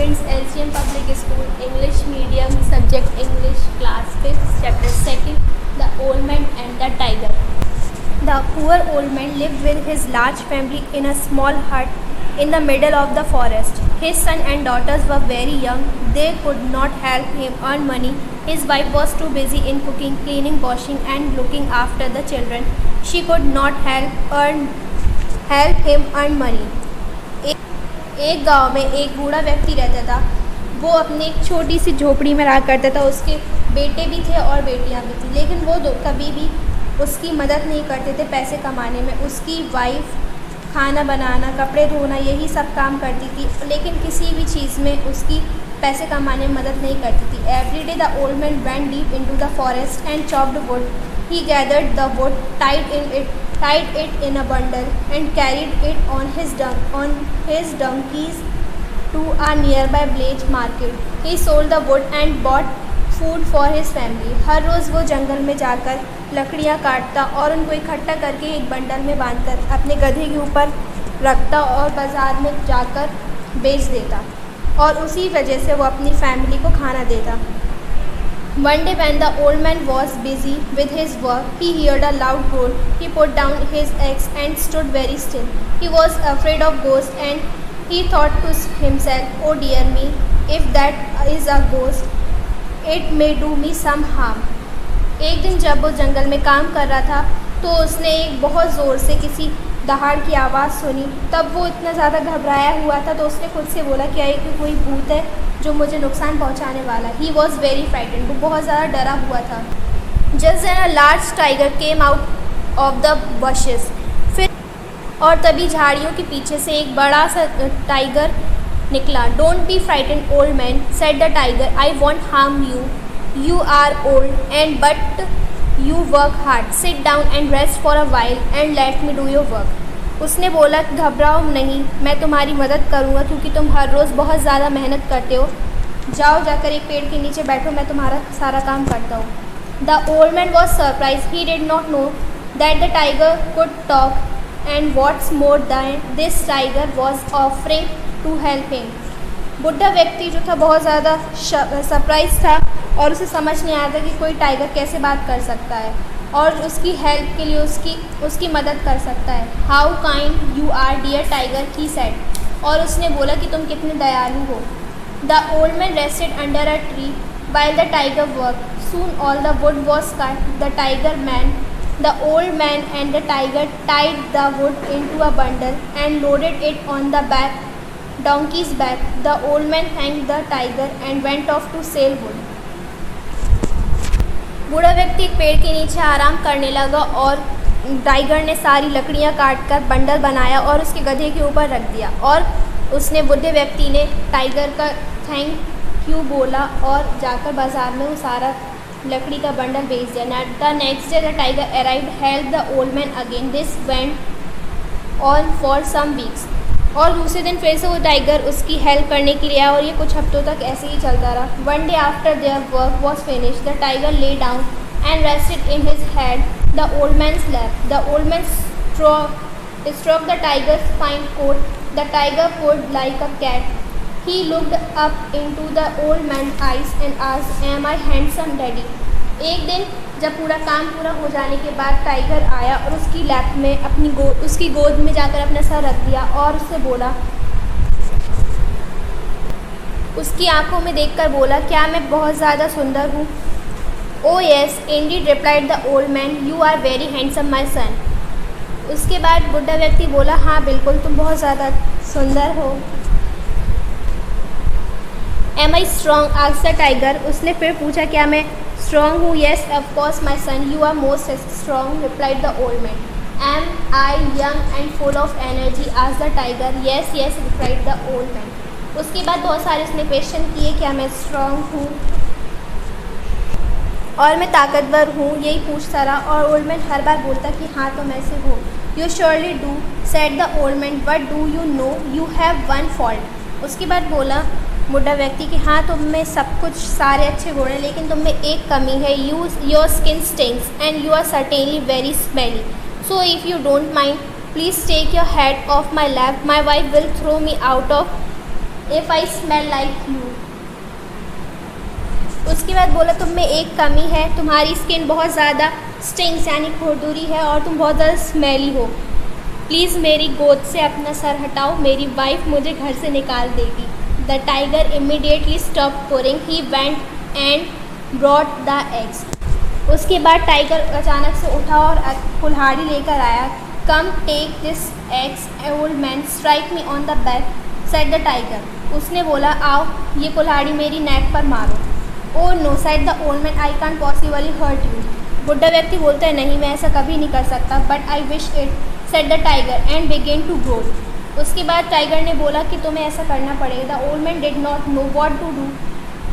Prince LCM Public School, English medium, subject English, class 5th, chapter 2nd, The Old Man and the Tiger. The poor old man lived with his large family in a small hut in the middle of the forest. His son and daughters were very young. They could not help him earn money. His wife was too busy in cooking, cleaning, washing and looking after the children. She could not help him earn money. एक गांव में एक बूढ़ा व्यक्ति रहता था। वो अपने एक छोटी सी झोपड़ी में रहा करता था। उसके बेटे भी थे और बेटियां भी थी, लेकिन वो कभी भी उसकी मदद नहीं करते थे पैसे कमाने में। उसकी वाइफ खाना बनाना, कपड़े धोना, यही सब काम करती थी, लेकिन किसी भी चीज़ में उसकी पैसे कमाने में मदद नहीं करती थी। Every day the old man went deep into the forest and chopped would. He gathered the wood, tied it in a bundle, and carried it on his donkeys to a nearby village market. He sold the wood and bought food for his family. हर रोज़ वो जंगल में जाकर लकड़ियाँ काटता और उनको इकट्ठा करके एक बंडल में बांधकर अपने गधे के ऊपर रखता और बाज़ार में जाकर बेच देता, और उसी वजह से वो अपनी फैमिली को खाना देता. One day when the old man was busy with his work, he heard a loud roar. He put down his axe and stood very still. He was afraid of ghosts, and he thought to himself, "Oh dear me, if that is a ghost, it may do me some harm." एक दिन जब वो जंगल में काम कर रहा था तो उसने एक बहुत ज़ोर से किसी दहाड़ की आवाज़ सुनी. तब वो इतना ज़्यादा घबराया हुआ था तो उसने खुद से बोला, क्या ये कोई भूत है जो मुझे नुकसान पहुंचाने वाला. He was very frightened. वो बहुत ज़्यादा डरा हुआ था. Just then a large tiger came out of the bushes. फिर और तभी झाड़ियों के पीछे से एक बड़ा सा टाइगर निकला. Don't be frightened old man, said the tiger. I won't harm you. You are old and but you work hard. Sit down and rest for a while and let me do your work. उसने बोला, घबराओ नहीं, मैं तुम्हारी मदद करूँगा क्योंकि तुम हर रोज़ बहुत ज़्यादा मेहनत करते हो. जाओ जाकर एक पेड़ के नीचे बैठो, मैं तुम्हारा सारा काम करता हूँ. The old man was surprise. He did not know that the tiger could talk, and what's more than this tiger was offering to help him. बुढ़ा व्यक्ति जो था बहुत ज़्यादा सरप्राइज था और उसे समझ नहीं आया था कि कोई टाइगर कैसे बात कर सकता है और उसकी हेल्प के लिए उसकी मदद कर सकता है. How kind you are dear tiger, he said. और उसने बोला कि तुम कितने दयालु हो. The old man rested under a tree while the tiger work. Soon all the wood was cut. The old man and the tiger tied the wood into a bundle and loaded it on the donkey's back. The old man thanked the tiger and went off to sell wood. बूढ़ा व्यक्ति एक पेड़ के नीचे आराम करने लगा और टाइगर ने सारी लकड़ियाँ काटकर बंडल बनाया और उसके गधे के ऊपर रख दिया. और उसने बुढ़े व्यक्ति ने टाइगर का थैंक यू बोला और जाकर बाजार में वो सारा लकड़ी का बंडल बेच दिया. The next day the tiger arrived, help the old man again. This went on for some weeks. और दूसरे दिन फिर से वो टाइगर उसकी हेल्प करने के लिए आया और ये कुछ हफ्तों तक ऐसे ही चलता रहा. One day after their work was finish, the tiger lay down and rested in his head the old man's lap. द ओल्ड मैन stroked the tiger's fine coat. The tiger purred like a cat. He looked up into the old man's eyes and asked, "Am I handsome, Daddy?" एक दिन जब पूरा काम पूरा हो जाने के बाद टाइगर आया और उसकी लैप में उसकी गोद में जाकर अपना सर रख दिया और उससे बोला, उसकी आंखों में देखकर बोला, क्या मैं बहुत ज़्यादा सुंदर हूँ? "Oh yes, indeed," replied the old man. "You are very handsome, my son." उसके बाद बुढ़ा व्यक्ति बोला, हाँ बिल्कुल, तुम बहुत ज़्यादा सुंदर हो. "Am I strong?" asked the tiger. उसने फिर पूछा, क्या मैं स्ट्रॉन्ग हूँ? "Yes, of course, my son. You are most strong," replied the old man. "Am I young and full of energy?" asked the tiger. "Yes, yes," replied the old man. उसके बाद बहुत सारे उसने क्वेश्चन किए, क्या मैं strong हूँ और मैं ताकतवर हूँ, यही पूछता रहा. और ओल्ड मैन हर बार बोलता कि हाँ तुम ऐसे हो. "You surely do," said the old man. "But do you know you have one fault?" उसके बाद बोला बुढ़ा व्यक्ति कि हाँ तुम में सब कुछ सारे अच्छे गुण हैं, लेकिन तुम में एक कमी है. Your skin stinks and you are certainly very smelly. So if you don't mind, please take your head off my lap. My wife will throw me out of if I smell like you. उसके बाद बोला तुम में एक कमी है, तुम्हारी skin बहुत ज़्यादा स्टिंग्स यानी खुरदुरी है और तुम बहुत ज़्यादा स्मेली हो। प्लीज़ मेरी गोद से अपना सर हटाओ, मेरी वाइफ मुझे घर से निकाल देगी। The tiger immediately stop pouring, he went and brought the eggs. उसके बाद टाइगर अचानक से उठा और कुल्हाड़ी लेकर आया। Come take this axe old man, strike me on the back said the tiger. उसने बोला आओ ये कुल्हाड़ी मेरी नेक पर मारो। Oh no said the old man, I can't possibly hurt you. बुढ़ा व्यक्ति बोलता है नहीं मैं ऐसा कभी नहीं कर सकता, but I wish it said the tiger and began to growl. उसके बाद टाइगर ने बोला कि तुम्हें ऐसा करना पड़ेगा। The old man did not know what to do,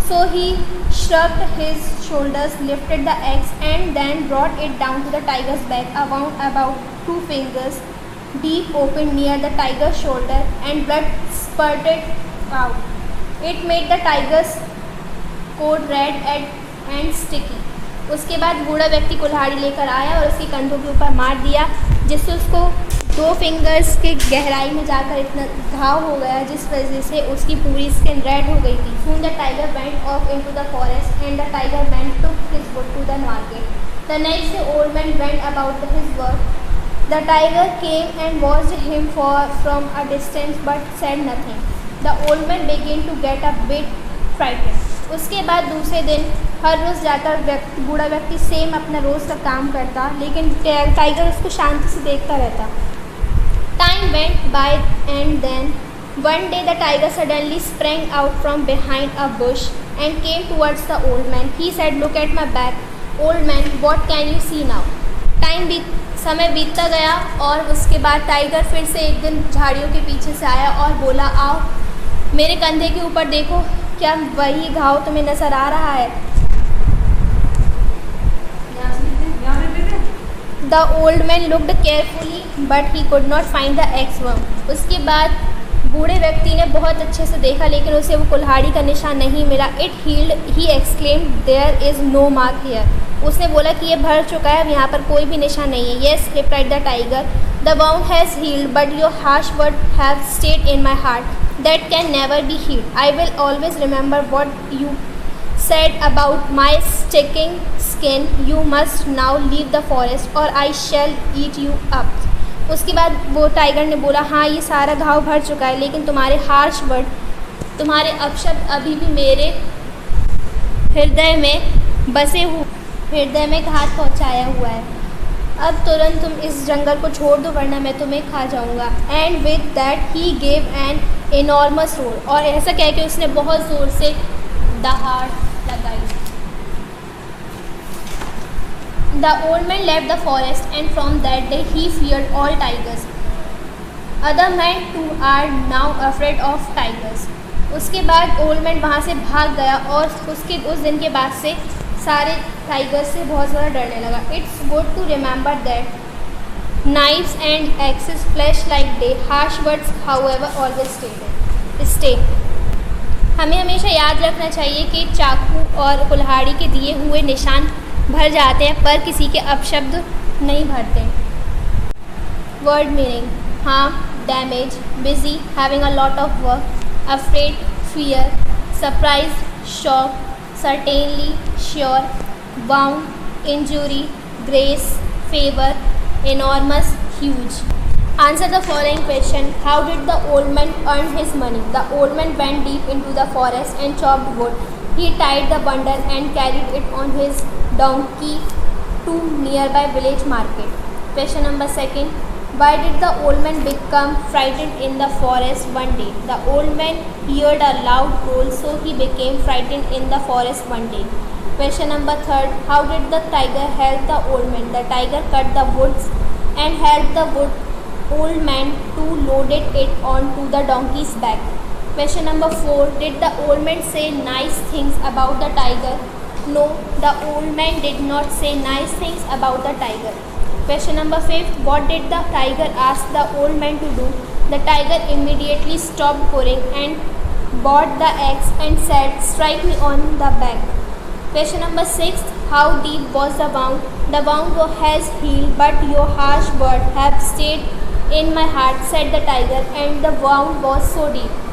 so he shrugged his shoulders, lifted the axe and then brought it down to the tiger's back, a wound about 2 fingers deep opened near the tiger's shoulder and blood spurted out. It made the tiger's coat red and sticky. उसके बाद बूढ़ा व्यक्ति कुल्हाड़ी लेकर आया और उसके कंधों के ऊपर मार दिया, जिससे उसको 2 फिंगर्स के गहराई में जाकर इतना घाव हो गया जिस वजह से उसकी पूरी स्किन रेड हो गई थी। Soon the tiger went off into the forest and the tiger man took his wood to the market. The next day old man went about his work. The tiger came and watched him from a distance but said nothing. The old man began to get a bit frightened. उसके बाद दूसरे दिन हर रोज़ जाकर बूढ़ा व्यक्ति same अपना रोज़ का काम करता, लेकिन टाइगर उसको शांति से देखता रहता। Time went by and then one day the tiger suddenly sprang out from behind a bush and came towards the old man. He said, "Look at my back, old man. What can you see now?" समय बीतता गया और उसके बाद tiger फिर से एक दिन झाड़ियों के पीछे से आया और बोला आओ मेरे कंधे के ऊपर देखो, क्या वही घाव तुम्हें नजर आ रहा है? The old man looked carefully but he could not find the axe worm. उसके बाद बूढ़े व्यक्ति ने बहुत अच्छे से देखा लेकिन उसे वो कुल्हाड़ी का निशान नहीं मिला। It healed, he exclaimed, there is no mark here. उसने बोला कि ये भर चुका है, अब यहाँ पर कोई भी निशान नहीं है। Yes, replied the tiger, the wound has healed but your harsh words have stayed in my heart. That can never be healed. I will always remember what you said about my sticking skin. You must now leave the forest or I shall eat you up. उसके बाद वो tiger ने बोला हाँ ये सारा घाव भर चुका है लेकिन तुम्हारे हार्श वर्ड, तुम्हारे अपशब्द अभी भी मेरे हृदय में बसे हुए, हृदय में घात पहुंचाया हुआ है। अब तुरंत तुम इस जंगल को छोड़ दो वरना मैं तुम्हें खा जाऊंगा। And with that he gave an enormous roar, और ऐसा कह के उसने बहुत ज़ोर से दहाड़ लगाई। The old man left the forest and from that day he feared all tigers. Other men too are now afraid of tigers. उसके बाद ओल्ड मैन वहाँ से भाग गया और उस दिन के बाद से सारे टाइगर्स से बहुत ज़्यादा डरने लगा। It's good to remember that knives and axes flash like day. Harsh words, however, always stay. हमें हमेशा याद रखना चाहिए कि चाकू और कुल्हाड़ी के दिए हुए निशान भर जाते हैं पर किसी के अपशब्द नहीं भरते। Word meaning, harm, damage, busy, having a lot of work, afraid, fear, surprise, shock, certainly, sure, bound, injury, grace, favour, enormous, huge. Answer the following question. How did the old man earn his money? The old man went deep into the forest and chopped wood. He tied the bundle and carried it on his donkey to nearby village market. Question number 2. Why did the old man become frightened in the forest one day? The old man heard a loud growl, so he became frightened in the forest one day. Question number 3. How did the tiger help the old man? The tiger cut the woods and helped the old man to loaded it onto the donkey's back. Question number 4. Did the old man say nice things about the tiger? No, the old man did not say nice things about the tiger. Question number 5. What did the tiger ask the old man to do? The tiger immediately stopped purring and brought the axe and said, "Strike me on the back." Question number 6. How deep was the wound? The wound has healed, but your harsh words have stayed in my heart, said the tiger, and the wound was so deep